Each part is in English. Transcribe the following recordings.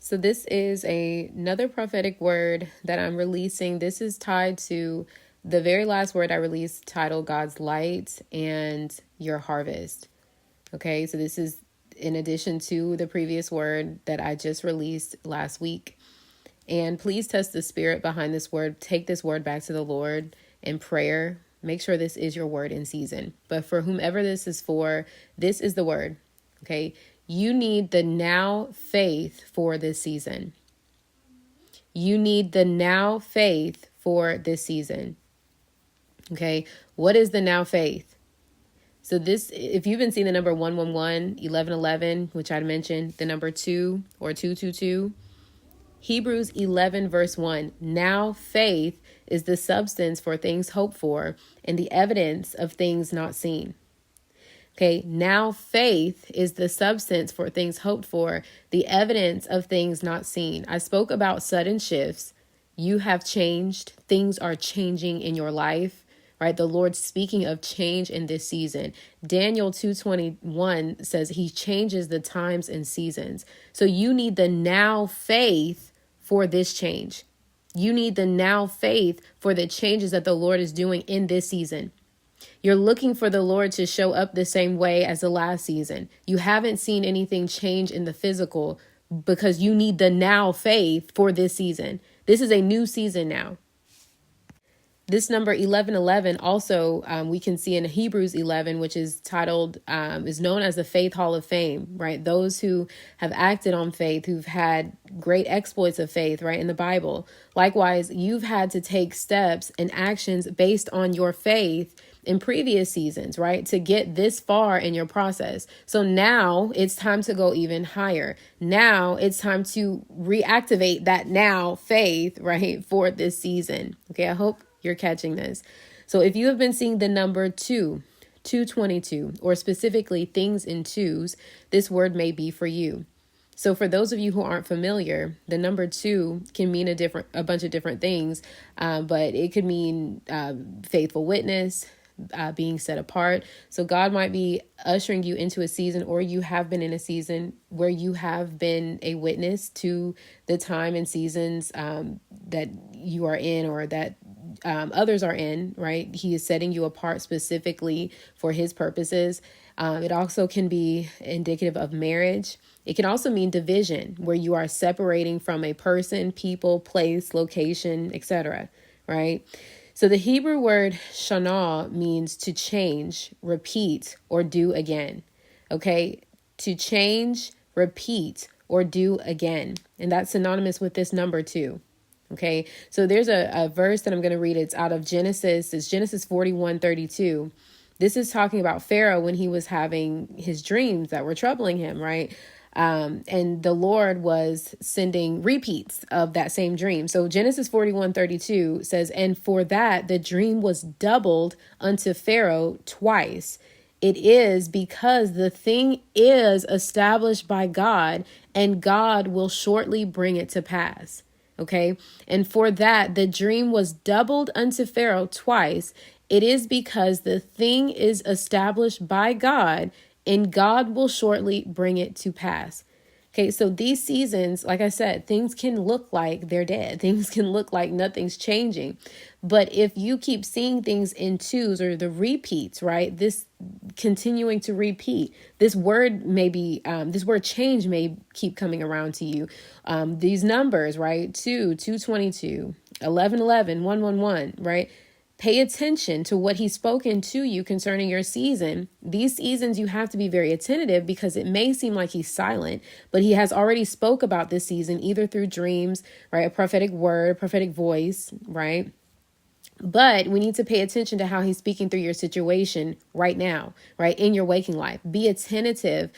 So this is another prophetic word that I'm releasing. This is tied to the very last word I released, titled God's Light and Your Harvest. Okay, so this is in addition to the previous word that I just released last week. And please test the spirit behind this word. Take this word back to the Lord in prayer. Make sure this is your word in season. But for whomever this is for, this is the word. Okay, you need the now faith for this season. You need the now faith for this season. Okay, what is the now faith? So this, if you've been seeing the number 111, 1111, which I mentioned, the number 2 or 222, Hebrews 11 verse 1, now faith is the substance for things hoped for and the evidence of things not seen. Okay, now faith is the substance for things hoped for, the evidence of things not seen. I spoke about sudden shifts. You have changed. Things are changing in your life, right? The Lord's speaking of change in this season. Daniel 2:21 says he changes the times and seasons. So you need the now faith for this change. You need the now faith for the changes that the Lord is doing in this season. You're looking for the Lord to show up the same way as the last season. You haven't seen anything change in the physical because you need the now faith for this season. This is a new season now. This number 1111 also we can see in Hebrews 11, which is titled, is known as the Faith Hall of Fame, right? Those who have acted on faith, who've had great exploits of faith, right, in the Bible. Likewise, you've had to take steps and actions based on your faith in previous seasons, right, to get this far in your process. So now it's time to go even higher. Now it's time to reactivate that now faith, right, for this season. Okay, I hope you're catching this. So if you have been seeing the number 222, or specifically things in twos, this word may be for you. So for those of you who aren't familiar, the number 2 can mean a bunch of different things, but it could mean faithful witness, being set apart. So God might be ushering you into a season, or you have been in a season where you have been a witness to the time and seasons that you are in, or that others are in, right? He is setting you apart specifically for his purposes. It also can be indicative of marriage. It can also mean division, where you are separating from a person, people, place, location, etc., right? So the Hebrew word shana means to change, repeat, or do again. Okay, to change, repeat, or do again. And that's synonymous with this number 2. Okay, so there's a verse that I'm going to read. It's out of Genesis. It's Genesis 41:32. This is talking about Pharaoh when he was having his dreams that were troubling him, right? And the Lord was sending repeats of that same dream. So Genesis 41:32 says, and for that the dream was doubled unto Pharaoh twice. It is because the thing is established by God, and God will shortly bring it to pass. Okay. And for that the dream was doubled unto Pharaoh twice. It is because the thing is established by God, and God will shortly bring it to pass. Okay, so these seasons, like I said, things can look like they're dead. Things can look like nothing's changing. But if you keep seeing things in twos, or the repeats, right, this continuing to repeat, this word change may keep coming around to you. These numbers, right, 222, 1111, 111, right? Pay attention to what he's spoken to you concerning your season. These seasons, you have to be very attentive, because it may seem like he's silent, but he has already spoke about this season, either through dreams, right? A prophetic word, prophetic voice, right? But we need to pay attention to how he's speaking through your situation right now, right? In your waking life. Be attentive.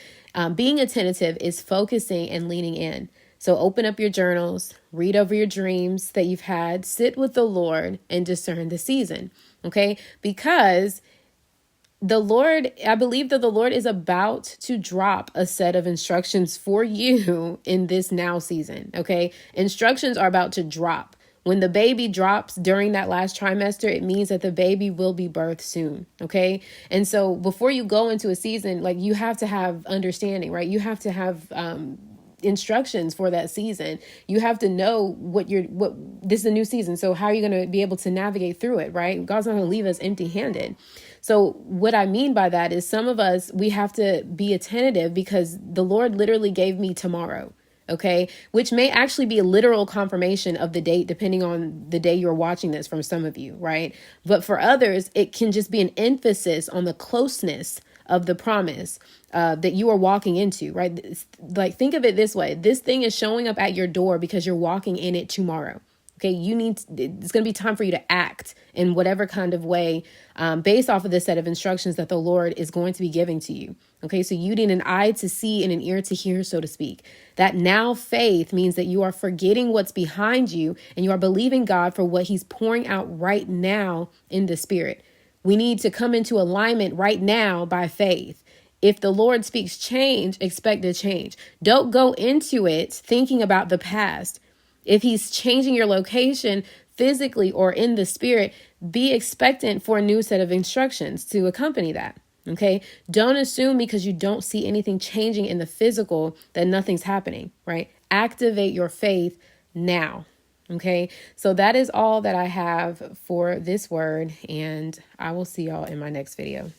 Being attentive is focusing and leaning in. So open up your journals, read over your dreams that you've had, sit with the Lord, and discern the season, okay? Because I believe that the Lord is about to drop a set of instructions for you in this now season, okay? Instructions are about to drop. When the baby drops during that last trimester, it means that the baby will be birthed soon, okay? And so before you go into a season, like, you have to have understanding, right? You have to have instructions for that season. You have to know what this is a new season. So how are you going to be able to navigate through it, right? God's not going to leave us empty handed. So what I mean by that is some of us, we have to be attentive because the Lord literally gave me tomorrow. Okay, which may actually be a literal confirmation of the date, depending on the day you're watching this from some of you, right? But for others, it can just be an emphasis on the closeness of the promise that you are walking into, right? Like, think of it this way. This thing is showing up at your door because you're walking in it tomorrow. Okay, it's going to be time for you to act in whatever kind of way based off of this set of instructions that the Lord is going to be giving to you. Okay, so you need an eye to see and an ear to hear, so to speak. That now faith means that you are forgetting what's behind you and you are believing God for what he's pouring out right now in the spirit. We need to come into alignment right now by faith. If the Lord speaks change, expect a change. Don't go into it thinking about the past. If he's changing your location physically or in the spirit, be expectant for a new set of instructions to accompany that. Okay. Don't assume because you don't see anything changing in the physical that nothing's happening, right? Activate your faith now. Okay. So that is all that I have for this word, and I will see y'all in my next video.